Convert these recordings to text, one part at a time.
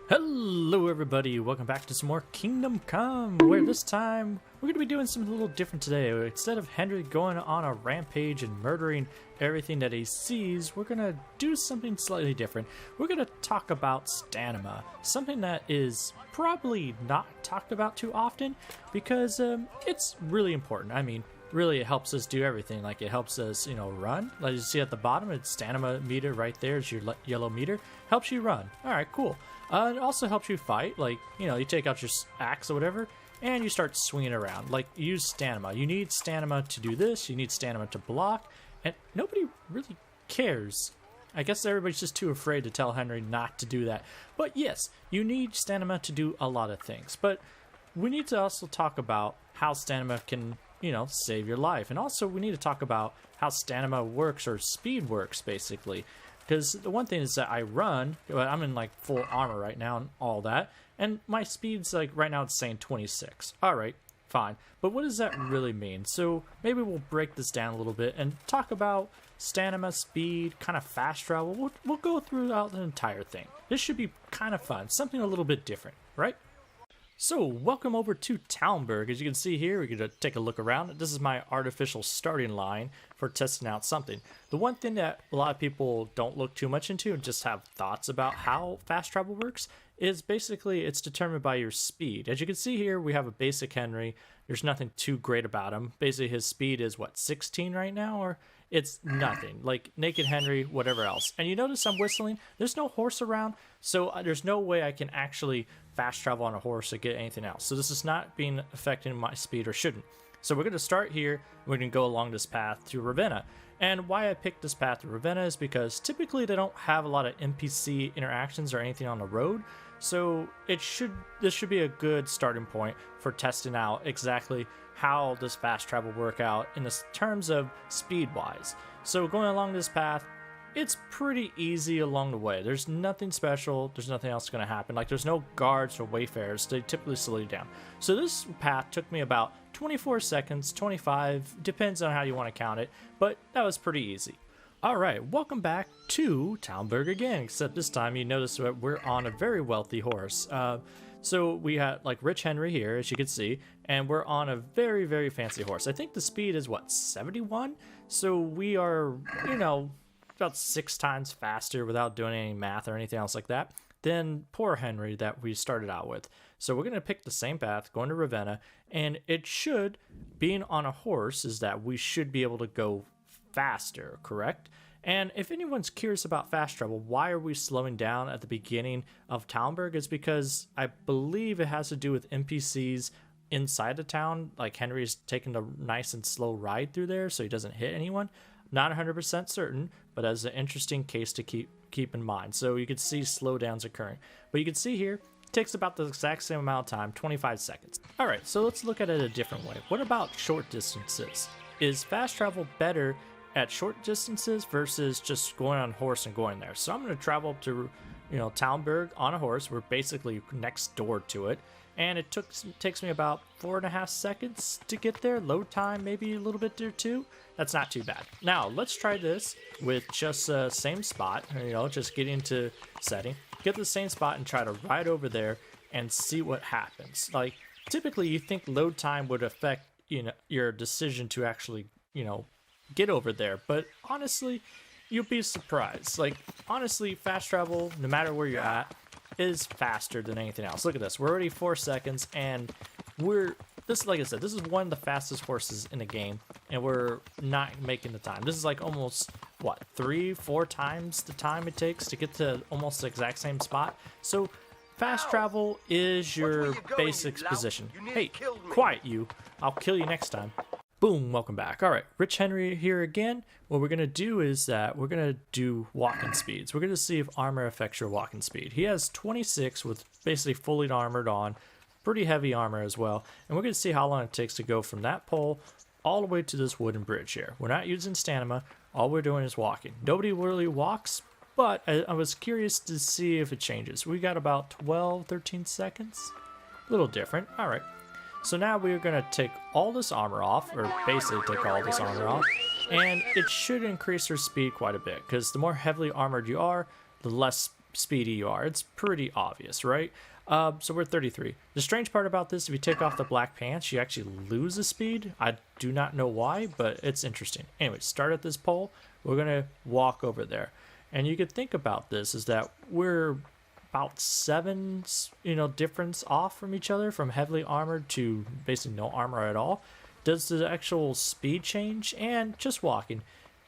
Hello everybody, welcome back to some more Kingdom Come, where this time we're going to be doing something a little different today. Instead of Henry going on a rampage and murdering everything that he sees, we're going to do something slightly different. We're going to talk about stamina, something that is probably not talked about too often because it's really important. I mean, really it helps us do everything. Like it helps us, run. Like you see at the bottom, it's stamina meter right there. It's your yellow meter. Helps you run. All right, cool. It also helps you fight. Like, you take out your axe or whatever, and you start swinging around. Like, use stamina. You need stamina to do this. You need stamina to block. And nobody really cares. I guess everybody's just too afraid to tell Henry not to do that. But yes, you need stamina to do a lot of things. But we need to also talk about how stamina can, save your life. And also we need to talk about how stamina works, or speed works, basically. Because the one thing is that I run, I'm in like full armor right now and all that, and my speed's like right now it's saying 26. Alright, fine. But what does that really mean? So maybe we'll break this down a little bit and talk about stamina, speed, kind of fast travel. We'll go throughout the entire thing. This should be kind of fun, something a little bit different, right? So, welcome over to Townberg. As you can see here, we're going to take a look around. This is my artificial starting line for testing out something. The one thing that a lot of people don't look too much into and just have thoughts about how fast travel works is basically it's determined by your speed. As you can see here, we have a basic Henry. There's nothing too great about him. Basically, his speed is, 16 right now? Or it's nothing. Like, naked Henry, whatever else. And you notice I'm whistling? There's no horse around, so there's no way I can actually fast travel on a horse or get anything else. So this is not being affecting my speed, or shouldn't. So we're going to start here. We're going to go along this path to Ravenna. And why I picked this path to Ravenna is because typically they don't have a lot of NPC interactions or anything on the road. So this should be a good starting point for testing out exactly how does fast travel work out in the terms of speed wise. So going along this path, it's pretty easy along the way. There's nothing special. There's nothing else going to happen. Like, there's no guards or wayfarers. They typically slow you down. So this path took me about 24 seconds, 25, depends on how you want to count it, but that was pretty easy. All right, welcome back to Townberg again, except this time you notice that we're on a very wealthy horse. So we had like Rich Henry here, as you can see, and we're on a very, very fancy horse. I think the speed is 71? So we are, about 6 times faster without doing any math or anything else like that than poor Henry that we started out with. So we're going to pick the same path, going to Ravenna, and it should, being on a horse, is that we should be able to go faster, correct? And if anyone's curious about fast travel, why are we slowing down at the beginning of Townberg, is because I believe it has to do with NPCs inside the town. Like Henry's taking a nice and slow ride through there so he doesn't hit anyone. Not 100% certain, but as an interesting case to keep in mind. So you can see slowdowns occurring. But you can see here, it takes about the exact same amount of time, 25 seconds. All right, so let's look at it a different way. What about short distances? Is fast travel better at short distances versus just going on a horse and going there? So I'm going to travel up to, Townberg on a horse. We're basically next door to it. And it takes me about 4.5 seconds to get there. Load time, maybe a little bit there too. That's not too bad. Now, let's try this with just the same spot. Just get into setting. Get the same spot and try to ride over there and see what happens. Like, typically you think load time would affect, your decision to actually, get over there. But honestly, you'll be surprised. Like, honestly, fast travel, no matter where you're at, is faster than anything else. Look at this. We're already 4 seconds, and like I said, this is one of the fastest horses in the game, and we're not making the time. This is like almost, 3-4 times the time it takes to get to almost the exact same spot. So fast travel is your basic position. Hey, quiet you. I'll kill you next time. Boom, welcome back. All right, Rich Henry here again. What we're going to do is that we're going to do walking speeds. We're going to see if armor affects your walking speed. He has 26 with basically fully armored on, pretty heavy armor as well. And we're going to see how long it takes to go from that pole all the way to this wooden bridge here. We're not using stamina. All we're doing is walking. Nobody really walks, but I was curious to see if it changes. We got about 12, 13 seconds. A little different. All right. So now we're going to take all this armor off, or basically take all this armor off, and it should increase your speed quite a bit, because the more heavily armored you are, the less speedy you are. It's pretty obvious, right? So we're 33. The strange part about this, if you take off the black pants, you actually lose a speed. I do not know why, but it's interesting. Anyway, start at this pole. We're going to walk over there. And you could think about this is that we're about 7, difference off from each other, from heavily armored to basically no armor at all. Does the actual speed change? And just walking,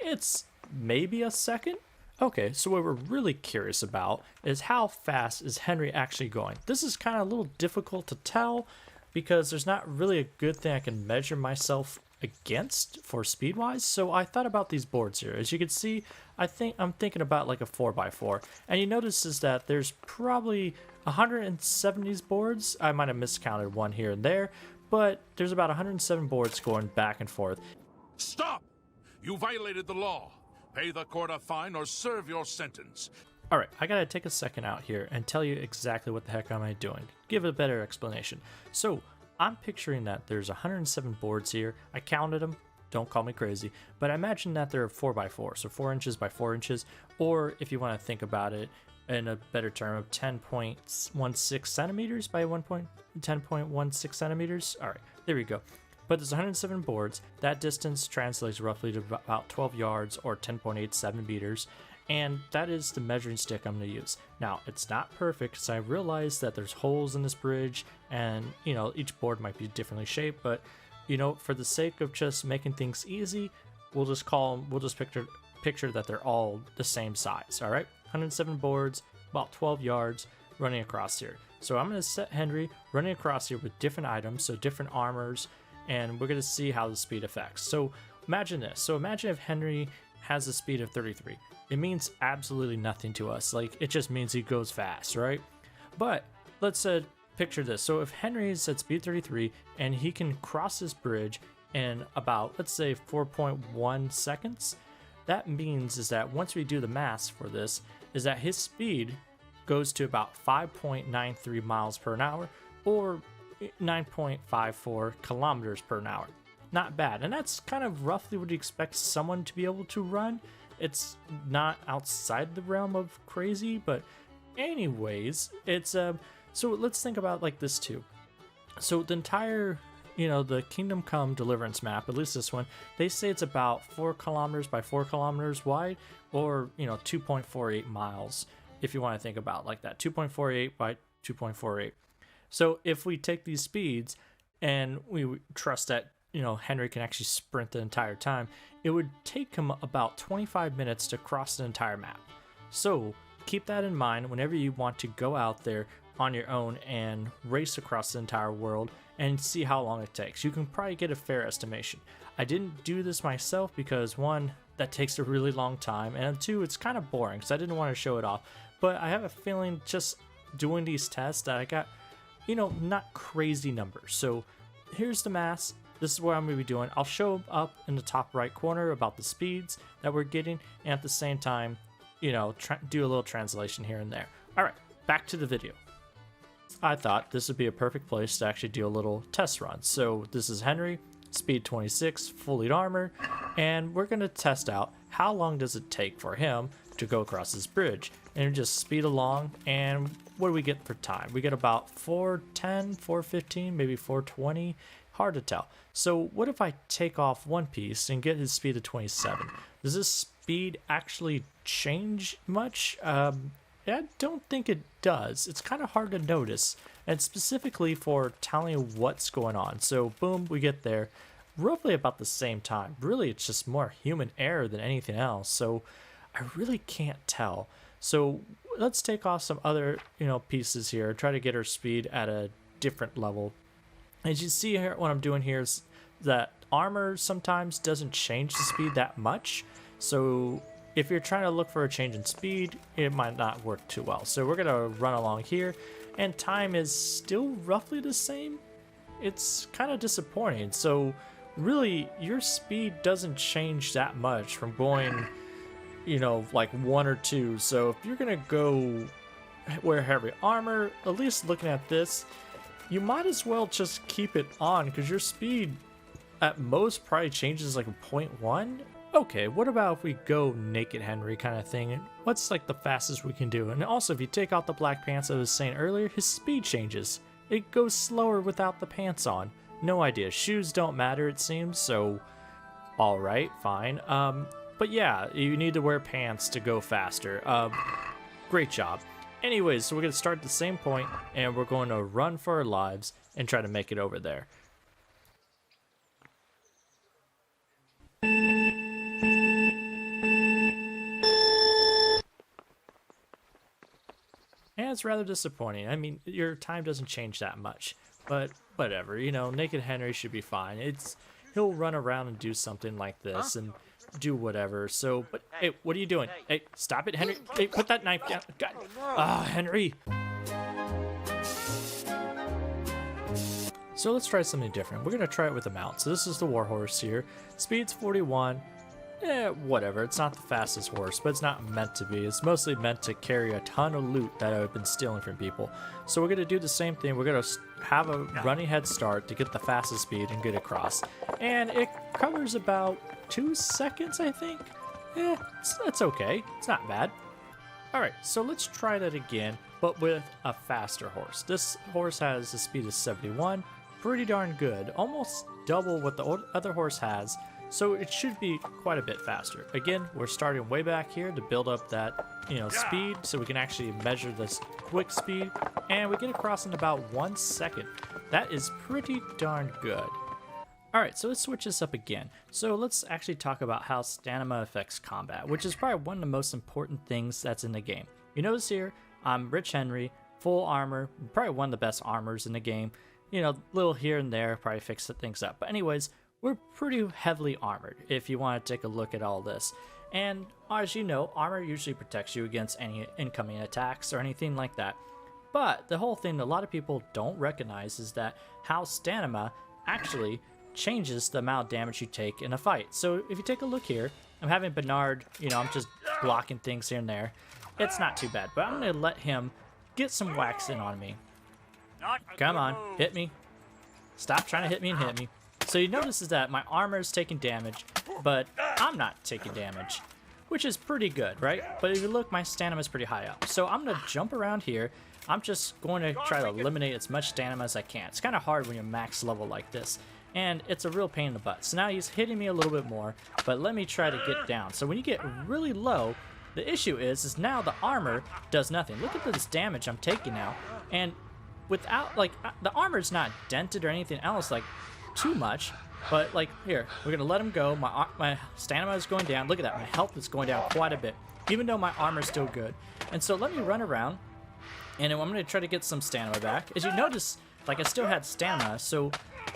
it's maybe a second. Okay, so what we're really curious about is how fast is Henry actually going. This is kind of a little difficult to tell because there's not really a good thing I can measure myself against for speed wise. So I thought about these boards here. As you can see, I'm thinking about like a 4x4, and you notice is that there's probably 170 boards. I might have miscounted one here and there, but there's about 107 boards going back and forth. Stop! You violated the law. Pay the court a fine or serve your sentence. Alright, I gotta take a second out here and tell you exactly what the heck am I doing. Give a better explanation. So, I'm picturing that there's 107 boards here. I counted them, don't call me crazy, but I imagine that they're 4x4, so 4 inches by 4 inches, or if you want to think about it in a better term of 10.16 centimeters by 10.16 centimeters. Alright, there we go. But there's 107 boards. That distance translates roughly to about 12 yards or 10.87 meters. And that is the measuring stick I'm going to use. Now, it's not perfect because I realize that there's holes in this bridge and, each board might be differently shaped. But, for the sake of just making things easy, we'll just picture that they're all the same size, all right? 107 boards, about 12 yards running across here. So I'm going to set Henry running across here with different items, so different armors, and we're going to see how the speed affects. So imagine this. So imagine if Henry has a speed of 33. It means absolutely nothing to us. Like, it just means he goes fast, right? But let's picture this. So if Henry is at speed 33 and he can cross this bridge in about, let's say, 4.1 seconds, that means is that once we do the math for this, is that his speed goes to about 5.93 miles per hour, or 9.54 kilometers per hour. Not bad, and that's kind of roughly what you expect someone to be able to run. It's not outside the realm of crazy, but anyways, it's so let's think about like this too. So the entire, the Kingdom Come Deliverance map, at least this one, they say it's about 4 kilometers by 4 kilometers wide, or 2.48 miles if you want to think about like that, 2.48 by 2.48. So if we take these speeds and we trust that, Henry can actually sprint the entire time, it would take him about 25 minutes to cross the entire map. So keep that in mind whenever you want to go out there on your own and race across the entire world and see how long it takes. You can probably get a fair estimation. I didn't do this myself because 1, that takes a really long time, and 2, it's kind of boring because I didn't want to show it off. But I have a feeling just doing these tests that I got not crazy numbers. So here's the math. This is what I'm going to be doing. I'll show up in the top right corner about the speeds that we're getting, and at the same time, do a little translation here and there. All right, back to the video. I thought this would be a perfect place to actually do a little test run. So this is Henry, speed 26, fully armored, and we're going to test out how long does it take for him to go across this bridge, and just speed along. And what do we get for time? We get about 4:10, 4:15, maybe 4:20. Hard to tell. So what if I take off one piece and get his speed to 27? Does this speed actually change much? I don't think it does. It's kind of hard to notice, and specifically for telling you what's going on. So boom, we get there roughly about the same time. Really, it's just more human error than anything else. So I really can't tell. So let's take off some other, pieces here. Try to get our speed at a different level. As you see here, what I'm doing here is that armor sometimes doesn't change the speed that much. So if you're trying to look for a change in speed, it might not work too well. So we're going to run along here, and time is still roughly the same. It's kind of disappointing. So really, your speed doesn't change that much from going, like 1 or 2. So if you're going to go wear heavy armor, at least looking at this, you might as well just keep it on, because your speed at most probably changes like a 0.1 Okay, what about if we go naked Henry kind of thing? What's like the fastest we can do? And also, if you take off the black pants I was saying earlier, his speed changes. It goes slower without the pants on. No idea. Shoes don't matter, it seems, so alright, fine. But yeah, you need to wear pants to go faster. Great job. Anyways, so we're going to start at the same point, and we're going to run for our lives and try to make it over there. And it's rather disappointing. I mean, your time doesn't change that much, but whatever. You know, naked Henry should be fine. He'll run around and do something like this and do whatever. So, but hey, what are you doing? Hey, stop it, Henry. Hey, put that knife down. God. Ah, Henry. So let's try something different. We're gonna try it with a mount. So this is the warhorse here. Speed's 41. Whatever, it's not the fastest horse, but it's not meant to be. It's mostly meant to carry a ton of loot that I've been stealing from people. So we're going to do the same thing. We're going to have a running head start to get the fastest speed and get across. And it covers about 2 seconds, I think. It's okay. It's not bad. Alright, so let's try that again, but with a faster horse. This horse has a speed of 71. Pretty darn good. Almost double what the other horse has. So it should be quite a bit faster. Again, we're starting way back here to build up that, speed so we can actually measure this quick speed, and we get across in about 1 second. That is pretty darn good. Alright, so let's switch this up again. So let's actually talk about how stamina affects combat, which is probably one of the most important things that's in the game. You notice here, I'm Rich Henry, full armor, probably one of the best armors in the game. Little here and there, probably fix things up. But anyways, we're pretty heavily armored if you want to take a look at all this. And as you know, armor usually protects you against any incoming attacks or anything like that. But the whole thing a lot of people don't recognize is that how stamina actually changes the amount of damage you take in a fight. So if you take a look here, I'm having Bernard, I'm just blocking things here and there. It's not too bad, but I'm going to let him get some wax in on me. Come on, hit me. Stop trying to hit me and hit me. So you notice is that my armor is taking damage, but I'm not taking damage, which is pretty good, right? But if you look, my stamina is pretty high up. So I'm going to jump around here. I'm just going to try to eliminate as much stamina as I can. It's kind of hard when you're max level like this, and it's a real pain in the butt. So now he's hitting me a little bit more, but let me try to get down. So when you get really low, the issue is now the armor does nothing. Look at this damage I'm taking now, and without, the armor's not dented or anything else, too much, but here, we're gonna let him go. My stamina is going down. Look at that, my health is going down quite a bit, even though my armor is still good. And so let me run around, and I'm gonna try to get some stamina back. As you notice, I still had stamina, so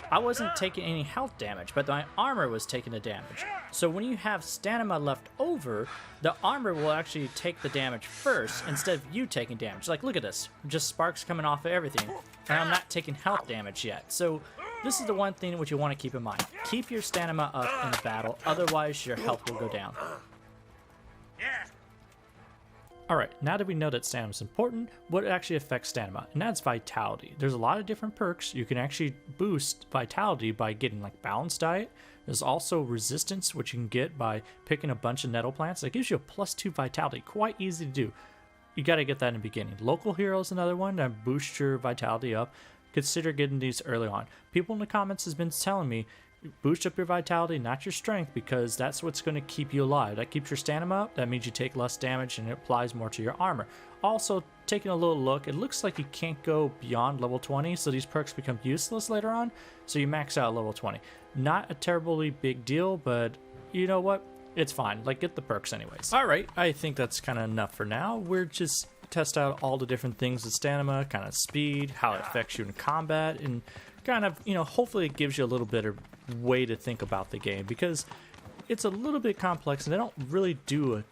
I wasn't taking any health damage, but my armor was taking the damage. So when you have stamina left over, the armor will actually take the damage first instead of you taking damage. Look at this, just sparks coming off of everything, and I'm not taking health damage yet. So this is the one thing which you want to keep in mind. Keep your stamina up in the battle, otherwise your health will go down. Alright, now that we know that stamina is important, what actually affects stamina? And that's vitality. There's a lot of different perks. You can actually boost vitality by getting balanced diet. There's also resistance, which you can get by picking a bunch of nettle plants. That gives you a +2 vitality. Quite easy to do. You got to get that in the beginning. Local hero is another one that boosts your vitality up. Consider getting these early on. People in the comments has been telling me, boost up your vitality, not your strength, because that's what's going to keep you alive. That keeps your stamina up. That means you take less damage and it applies more to your armor. Also, taking a little look, it looks like you can't go beyond level 20, so these perks become useless later on, so you max out at level 20. Not a terribly big deal, but you know what? It's fine. Get the perks anyways. Alright, I think that's kind of enough for now. We're just test out all the different things with stamina, kind of speed, how it affects you in combat, and kind of, hopefully it gives you a little bit of way to think about the game, because it's a little bit complex and they don't really do a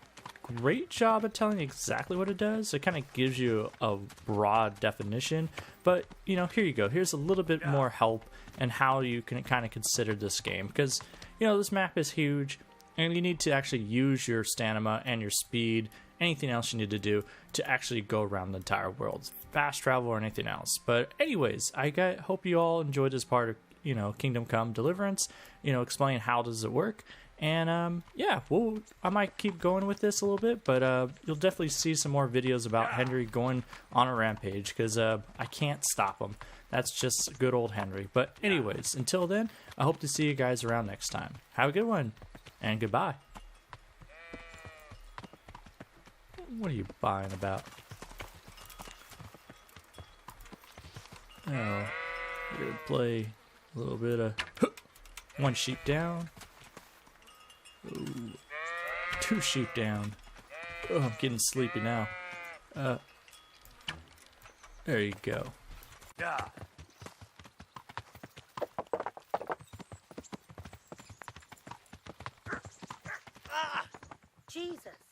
great job at telling you exactly what it does. It kind of gives you a broad definition, but here you go. Here's a little bit more help and how you can kind of consider this game, because this map is huge and you need to actually use your stamina and your speed, anything else you need to do to actually go around the entire world, fast travel or anything else. But anyways, hope you all enjoyed this part of Kingdom Come Deliverance, explaining how does it work. And yeah, well, I might keep going with this a little bit, but you'll definitely see some more videos about Henry going on a rampage, because I can't stop him. That's just good old Henry. But anyways, until then, I hope to see you guys around next time. Have a good one, and goodbye. What are you buying about? Oh, we're gonna play a little bit of one sheep down. Ooh, 2 sheep down. Oh, I'm getting sleepy now. There you go. Jesus.